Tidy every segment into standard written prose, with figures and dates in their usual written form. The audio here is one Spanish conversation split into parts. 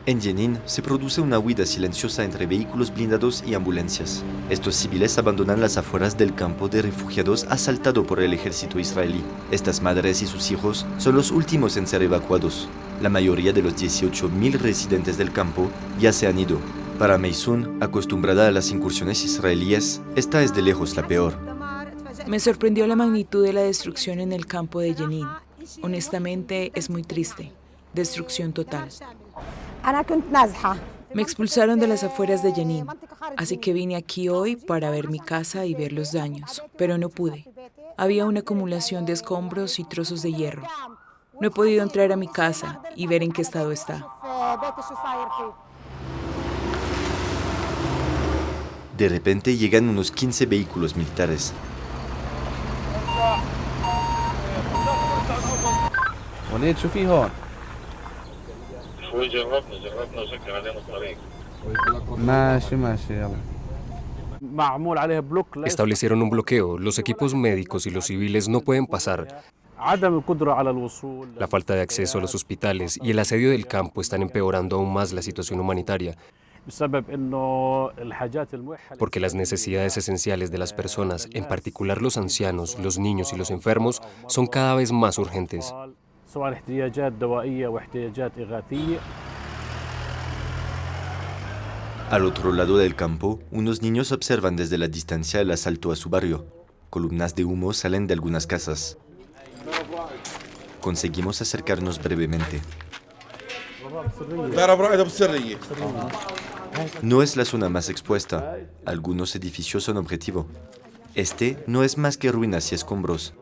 En Jenin se produce una huida silenciosa entre vehículos blindados y ambulancias. Estos civiles abandonan las afueras del campo de refugiados asaltado por el ejército israelí. Estas madres y sus hijos son los últimos en ser evacuados. La mayoría de los 18.000 residentes del campo ya se han ido. Para Maysoon, acostumbrada a las incursiones israelíes, esta es de lejos la peor. Me sorprendió la magnitud de la destrucción en el campo de Jenin. Honestamente, es muy triste. Destrucción total. Me expulsaron de las afueras de Jenin, así que vine aquí hoy para ver mi casa y ver los daños, pero no pude. Había una acumulación de escombros y trozos de hierro. No he podido entrar a mi casa y ver en qué estado está. De repente llegan unos 15 vehículos militares. Establecieron un bloqueo. Los equipos médicos y los civiles no pueden pasar. La falta de acceso a los hospitales y el asedio del campo están empeorando aún más la situación humanitaria, porque las necesidades esenciales de las personas, en particular los ancianos, los niños y los enfermos, son cada vez más urgentes. Al otro lado del campo, unos niños observan desde la distancia el asalto a su barrio. Columnas de humo salen de algunas casas. Conseguimos acercarnos brevemente. No es la zona más expuesta. Algunos edificios son objetivo. Este no es más que ruinas y escombros.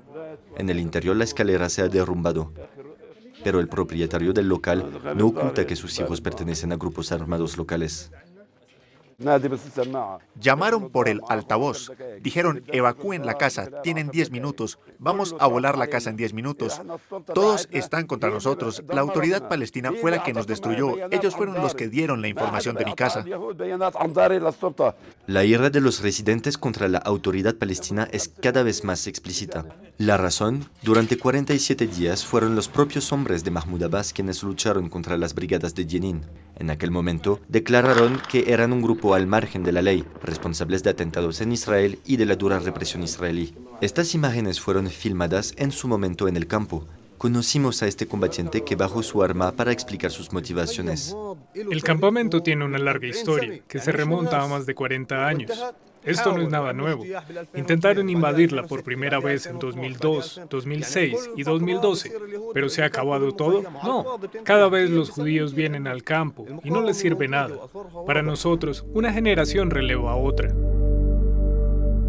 En el interior la escalera se ha derrumbado. Pero el propietario del local no oculta que sus hijos pertenecen a grupos armados locales. Llamaron por el altavoz. Dijeron, evacúen la casa, tienen 10 minutos. Vamos a volar la casa en 10 minutos. Todos están contra nosotros. La autoridad palestina fue la que nos destruyó. Ellos fueron los que dieron la información de mi casa. La ira de los residentes contra la autoridad palestina es cada vez más explícita. La razón, durante 47 días fueron los propios hombres de Mahmoud Abbas quienes lucharon contra las brigadas de Jenin. En aquel momento, declararon que eran un grupo al margen de la ley, responsables de atentados en Israel y de la dura represión israelí. Estas imágenes fueron filmadas en su momento en el campo. Conocimos a este combatiente que bajó su arma para explicar sus motivaciones. El campamento tiene una larga historia, que se remonta a más de 40 años. Esto no es nada nuevo. Intentaron invadirla por primera vez en 2002, 2006 y 2012. ¿Pero se ha acabado todo? No. Cada vez los judíos vienen al campo y no les sirve nada. Para nosotros, una generación releva a otra.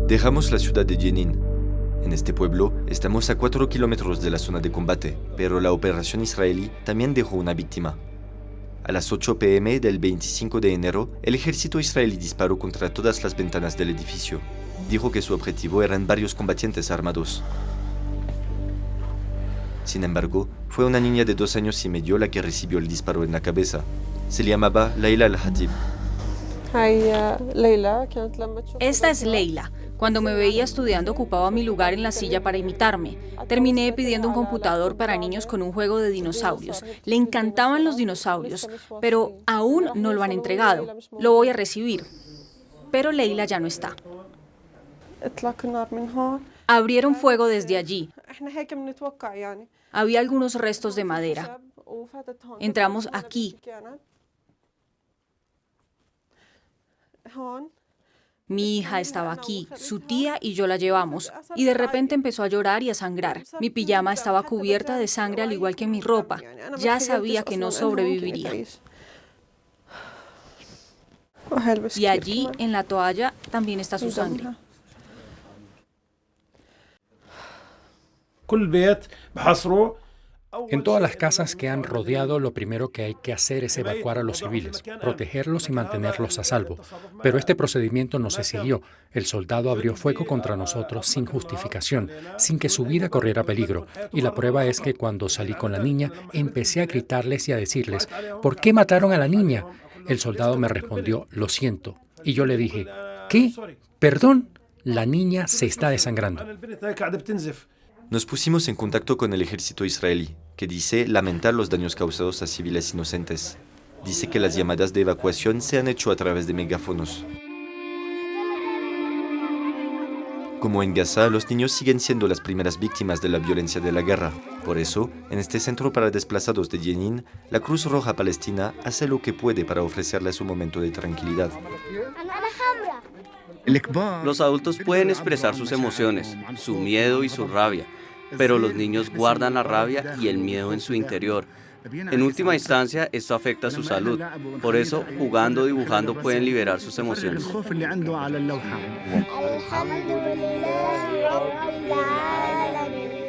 Dejamos la ciudad de Jenin. En este pueblo estamos a 4 kilómetros de la zona de combate, pero la operación israelí también dejó una víctima. A las 8 p.m. del 25 de enero, el ejército israelí disparó contra todas las ventanas del edificio. Dijo que su objetivo eran varios combatientes armados. Sin embargo, fue una niña de 2 años y medio la que recibió el disparo en la cabeza. Se le llamaba Leila al-Hatib. Esta es Leila. Cuando me veía estudiando ocupaba mi lugar en la silla para imitarme. Terminé pidiendo un computador para niños con un juego de dinosaurios. Le encantaban los dinosaurios, pero aún no lo han entregado. Lo voy a recibir. Pero Leila ya no está. Abrieron fuego desde allí. Había algunos restos de madera. Entramos aquí. Mi hija estaba aquí, su tía y yo la llevamos, y de repente empezó a llorar y a sangrar. Mi pijama estaba cubierta de sangre al igual que mi ropa. Ya sabía que no sobreviviría. Y allí, en la toalla, también está su sangre. En todas las casas que han rodeado, lo primero que hay que hacer es evacuar a los civiles, protegerlos y mantenerlos a salvo. Pero este procedimiento no se siguió. El soldado abrió fuego contra nosotros sin justificación, sin que su vida corriera peligro. Y la prueba es que cuando salí con la niña, empecé a gritarles y a decirles, ¿por qué mataron a la niña? El soldado me respondió, lo siento. Y yo le dije, ¿qué? ¿Perdón? La niña se está desangrando. Nos pusimos en contacto con el ejército israelí, que dice lamentar los daños causados a civiles inocentes. Dice que las llamadas de evacuación se han hecho a través de megáfonos. Como en Gaza, los niños siguen siendo las primeras víctimas de la violencia de la guerra. Por eso, en este centro para desplazados de Jenin, la Cruz Roja Palestina hace lo que puede para ofrecerles un momento de tranquilidad. Los adultos pueden expresar sus emociones, su miedo y su rabia, pero los niños guardan la rabia y el miedo en su interior. En última instancia, esto afecta su salud. Por eso, jugando o dibujando pueden liberar sus emociones.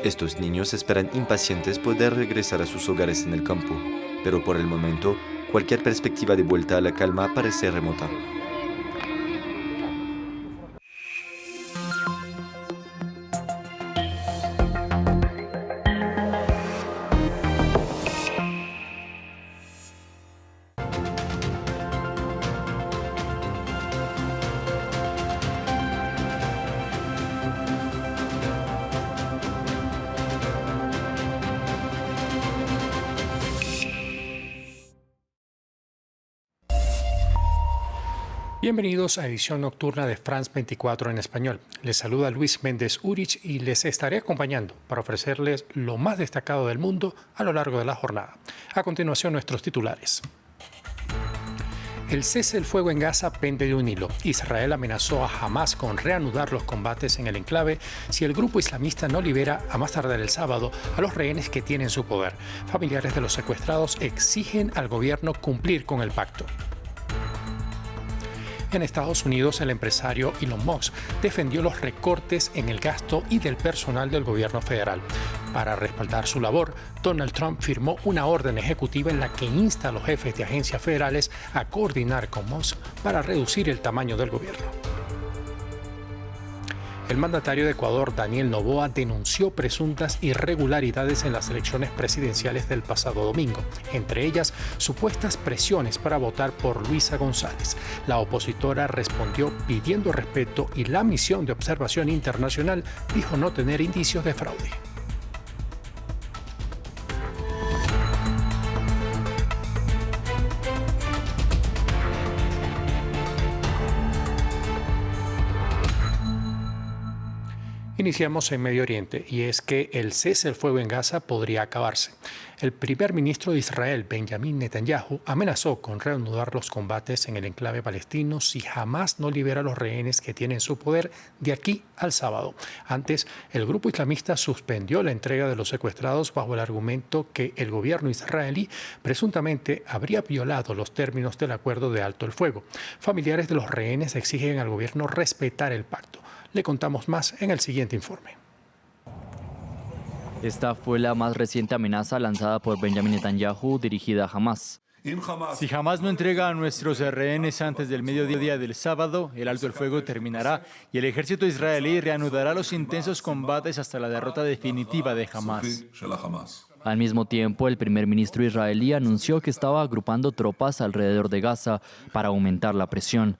Estos niños esperan impacientes poder regresar a sus hogares en el campo, pero por el momento, cualquier perspectiva de vuelta a la calma parece remota. Bienvenidos a edición nocturna de France 24 en español. Les saluda Luis Méndez Urich y les estaré acompañando para ofrecerles lo más destacado del mundo a lo largo de la jornada. A continuación, nuestros titulares. El cese del fuego en Gaza pende de un hilo. Israel amenazó a Hamas con reanudar los combates en el enclave si el grupo islamista no libera a más tardar el sábado a los rehenes que tienen su poder. Familiares de los secuestrados exigen al gobierno cumplir con el pacto. En Estados Unidos, el empresario Elon Musk defendió los recortes en el gasto y del personal del gobierno federal. Para respaldar su labor, Donald Trump firmó una orden ejecutiva en la que insta a los jefes de agencias federales a coordinar con Musk para reducir el tamaño del gobierno. El mandatario de Ecuador, Daniel Noboa, denunció presuntas irregularidades en las elecciones presidenciales del pasado domingo, entre ellas supuestas presiones para votar por Luisa González. La opositora respondió pidiendo respeto y la misión de observación internacional dijo no tener indicios de fraude. Iniciamos en Medio Oriente y es que el cese del fuego en Gaza podría acabarse. El primer ministro de Israel, Benjamin Netanyahu, amenazó con reanudar los combates en el enclave palestino si Hamas no libera a los rehenes que tienen su poder de aquí al sábado. Antes, el grupo islamista suspendió la entrega de los secuestrados bajo el argumento que el gobierno israelí presuntamente habría violado los términos del acuerdo de alto el fuego. Familiares de los rehenes exigen al gobierno respetar el pacto. Le contamos más en el siguiente informe. Esta fue la más reciente amenaza lanzada por Benjamin Netanyahu dirigida a Hamas. Si Hamas no entrega a nuestros rehenes antes del mediodía del sábado, el alto el fuego terminará y el ejército israelí reanudará los intensos combates hasta la derrota definitiva de Hamas. Al mismo tiempo, el primer ministro israelí anunció que estaba agrupando tropas alrededor de Gaza para aumentar la presión.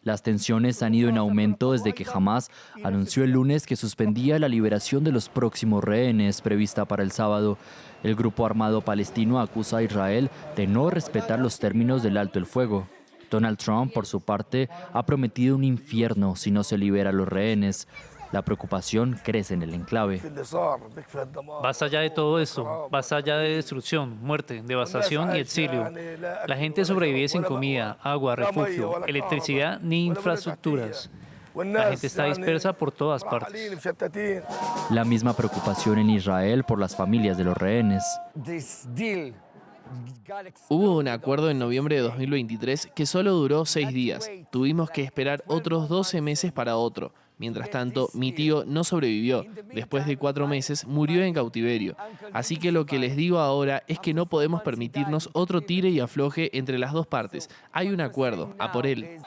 Las tensiones han ido en aumento desde que Hamas anunció el lunes que suspendía la liberación de los próximos rehenes prevista para el sábado. El grupo armado palestino acusa a Israel de no respetar los términos del alto el fuego. Donald Trump, por su parte, ha prometido un infierno si no se libera a los rehenes. La preocupación crece en el enclave. Basta ya de todo esto, basta ya de destrucción, muerte, devastación y exilio. La gente sobrevive sin comida, agua, refugio, electricidad ni infraestructuras. La gente está dispersa por todas partes. La misma preocupación en Israel por las familias de los rehenes. Hubo un acuerdo en noviembre de 2023 que solo duró 6 días. Tuvimos que esperar otros 12 meses para otro. Mientras tanto, mi tío no sobrevivió. Después de 4 meses, murió en cautiverio. Así que lo que les digo ahora es que no podemos permitirnos otro tire y afloje entre las dos partes. Hay un acuerdo, a por él.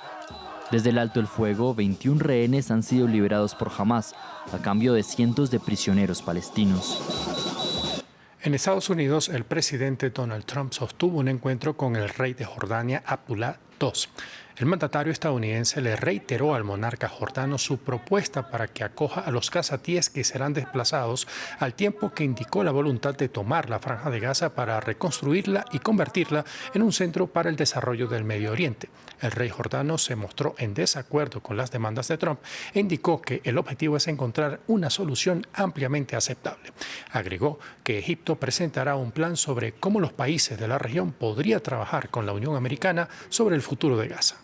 Desde el alto el fuego, 21 rehenes han sido liberados por Hamas, a cambio de cientos de prisioneros palestinos. En Estados Unidos, el presidente Donald Trump sostuvo un encuentro con el rey de Jordania, Abdullah 2. El mandatario estadounidense le reiteró al monarca jordano su propuesta para que acoja a los gazatíes que serán desplazados, al tiempo que indicó la voluntad de tomar la Franja de Gaza para reconstruirla y convertirla en un centro para el desarrollo del Medio Oriente. El rey jordano se mostró en desacuerdo con las demandas de Trump e indicó que el objetivo es encontrar una solución ampliamente aceptable. Agregó que Egipto presentará un plan sobre cómo los países de la región podrían trabajar con la Unión Americana sobre el futuro de Gaza.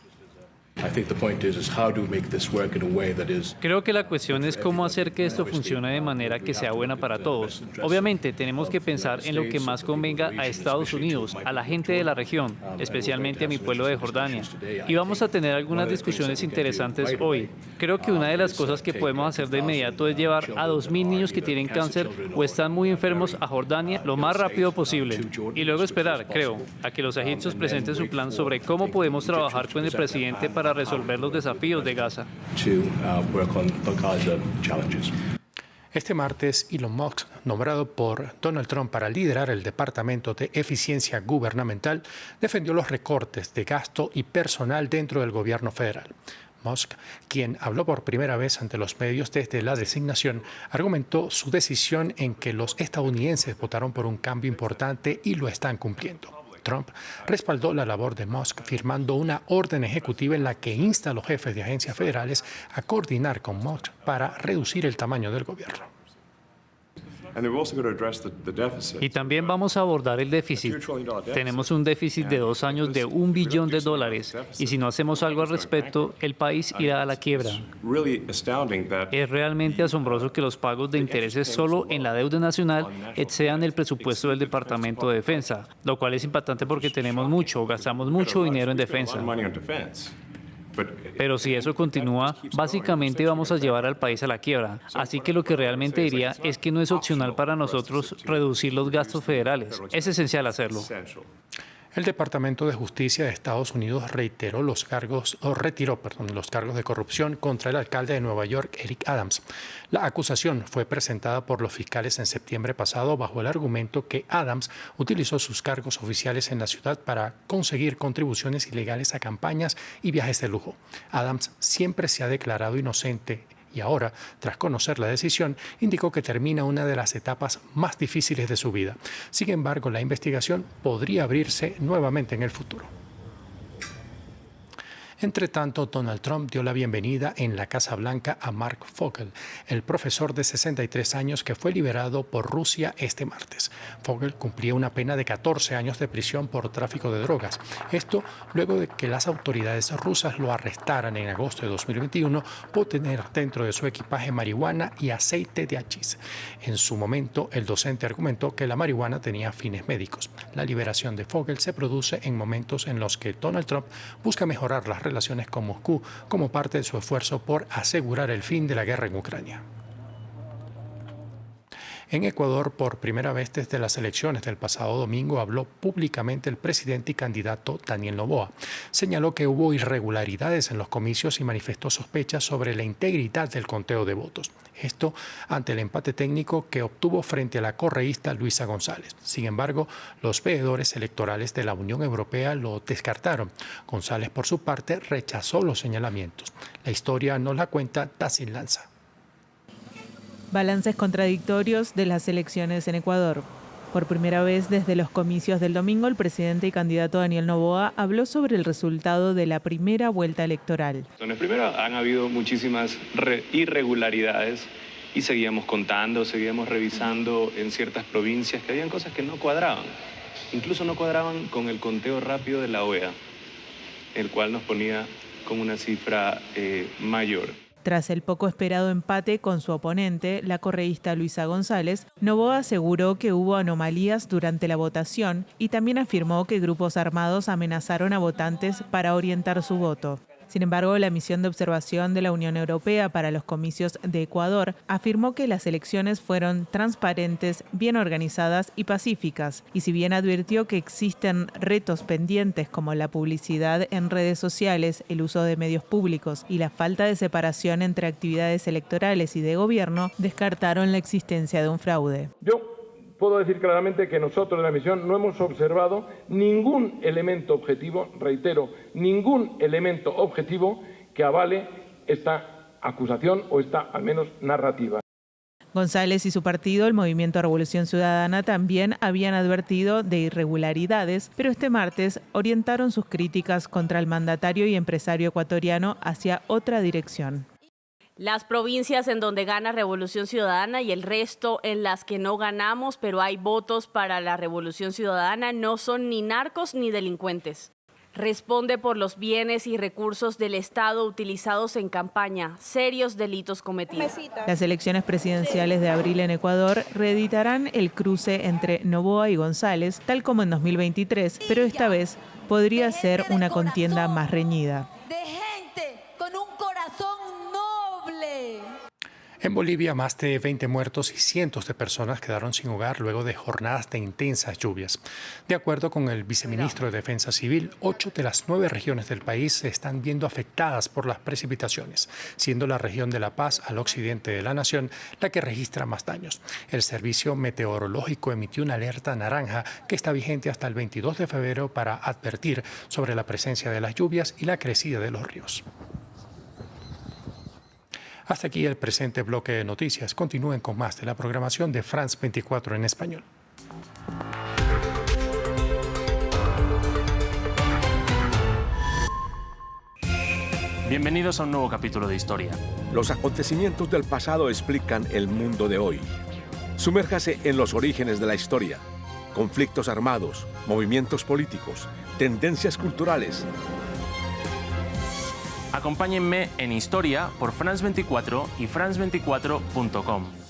Creo que la cuestión es cómo hacer que esto funcione de manera que sea buena para todos. Obviamente, tenemos que pensar en lo que más convenga a Estados Unidos, a la gente de la región, especialmente a mi pueblo de Jordania. Y vamos a tener algunas discusiones interesantes hoy. Creo que una de las cosas que podemos hacer de inmediato es llevar a 2.000 niños que tienen cáncer o están muy enfermos a Jordania lo más rápido posible. Y luego esperar, creo, a que los egipcios presenten su plan sobre cómo podemos trabajar con el presidente para resolver los desafíos de Gaza. Este martes, Elon Musk, nombrado por Donald Trump para liderar el Departamento de Eficiencia Gubernamental, defendió los recortes de gasto y personal dentro del gobierno federal. Musk, quien habló por primera vez ante los medios desde la designación, argumentó su decisión en que los estadounidenses votaron por un cambio importante y lo están cumpliendo. Trump respaldó la labor de Musk firmando una orden ejecutiva en la que insta a los jefes de agencias federales a coordinar con Musk para reducir el tamaño del gobierno. Y también vamos a abordar el déficit. Tenemos un déficit de 2 años de $1 billón y si no hacemos algo al respecto, el país irá a la quiebra. Es realmente asombroso que los pagos de intereses solo en la deuda nacional excedan el presupuesto del Departamento de Defensa, lo cual es impactante porque gastamos mucho dinero en defensa. Pero si eso continúa, básicamente vamos a llevar al país a la quiebra. Así que lo que realmente diría es que no es opcional para nosotros reducir los gastos federales. Es esencial hacerlo. El Departamento de Justicia de Estados Unidos retiró los cargos de corrupción contra el alcalde de Nueva York, Eric Adams. La acusación fue presentada por los fiscales en septiembre pasado bajo el argumento que Adams utilizó sus cargos oficiales en la ciudad para conseguir contribuciones ilegales a campañas y viajes de lujo. Adams siempre se ha declarado inocente y ahora, tras conocer la decisión, indicó que termina una de las etapas más difíciles de su vida. Sin embargo, la investigación podría abrirse nuevamente en el futuro. Entre tanto, Donald Trump dio la bienvenida en la Casa Blanca a Mark Fogel, el profesor de 63 años que fue liberado por Rusia este martes. Fogel cumplía una pena de 14 años de prisión por tráfico de drogas. Esto luego de que las autoridades rusas lo arrestaran en agosto de 2021 por tener dentro de su equipaje marihuana y aceite de hachís. En su momento, el docente argumentó que la marihuana tenía fines médicos. La liberación de Fogel se produce en momentos en los que Donald Trump busca mejorar las relaciones con Moscú como parte de su esfuerzo por asegurar el fin de la guerra en Ucrania. En Ecuador, por primera vez desde las elecciones del pasado domingo, habló públicamente el presidente y candidato Daniel Noboa. Señaló que hubo irregularidades en los comicios y manifestó sospechas sobre la integridad del conteo de votos. Esto ante el empate técnico que obtuvo frente a la correísta Luisa González. Sin embargo, los veedores electorales de la Unión Europea lo descartaron. González, por su parte, rechazó los señalamientos. La historia nos la cuenta Tassin Lanza. Balances contradictorios de las elecciones en Ecuador. Por primera vez desde los comicios del domingo, el presidente y candidato Daniel Noboa habló sobre el resultado de la primera vuelta electoral. Primero, han habido muchísimas irregularidades y seguíamos contando, seguíamos revisando en ciertas provincias que habían cosas que no cuadraban. Incluso no cuadraban con el conteo rápido de la OEA, el cual nos ponía con una cifra mayor. Tras el poco esperado empate con su oponente, la correísta Luisa González, Noboa aseguró que hubo anomalías durante la votación y también afirmó que grupos armados amenazaron a votantes para orientar su voto. Sin embargo, la misión de observación de la Unión Europea para los comicios de Ecuador afirmó que las elecciones fueron transparentes, bien organizadas y pacíficas, y si bien advirtió que existen retos pendientes como la publicidad en redes sociales, el uso de medios públicos y la falta de separación entre actividades electorales y de gobierno, descartaron la existencia de un fraude. Yo puedo decir claramente que nosotros en la misión no hemos observado ningún elemento objetivo, reitero, ningún elemento objetivo que avale esta acusación o esta, al menos, narrativa. González y su partido, el Movimiento Revolución Ciudadana, también habían advertido de irregularidades, pero este martes orientaron sus críticas contra el mandatario y empresario ecuatoriano hacia otra dirección. Las provincias en donde gana Revolución Ciudadana y el resto en las que no ganamos, pero hay votos para la Revolución Ciudadana, no son ni narcos ni delincuentes. Responde por los bienes y recursos del Estado utilizados en campaña, serios delitos cometidos. Las elecciones presidenciales de abril en Ecuador reeditarán el cruce entre Noboa y González, tal como en 2023, pero esta vez podría ser una contienda más reñida. En Bolivia, más de 20 muertos y cientos de personas quedaron sin hogar luego de jornadas de intensas lluvias. De acuerdo con el viceministro de Defensa Civil, 8 de las 9 regiones del país se están viendo afectadas por las precipitaciones, siendo la región de La Paz, al occidente de la nación, la que registra más daños. El Servicio Meteorológico emitió una alerta naranja que está vigente hasta el 22 de febrero para advertir sobre la presencia de las lluvias y la crecida de los ríos. Hasta aquí el presente bloque de noticias. Continúen con más de la programación de France 24 en español. Bienvenidos a un nuevo capítulo de historia. Los acontecimientos del pasado explican el mundo de hoy. Sumérjase en los orígenes de la historia. Conflictos armados, movimientos políticos, tendencias culturales. Acompáñenme en Historia por France 24 y france24.com.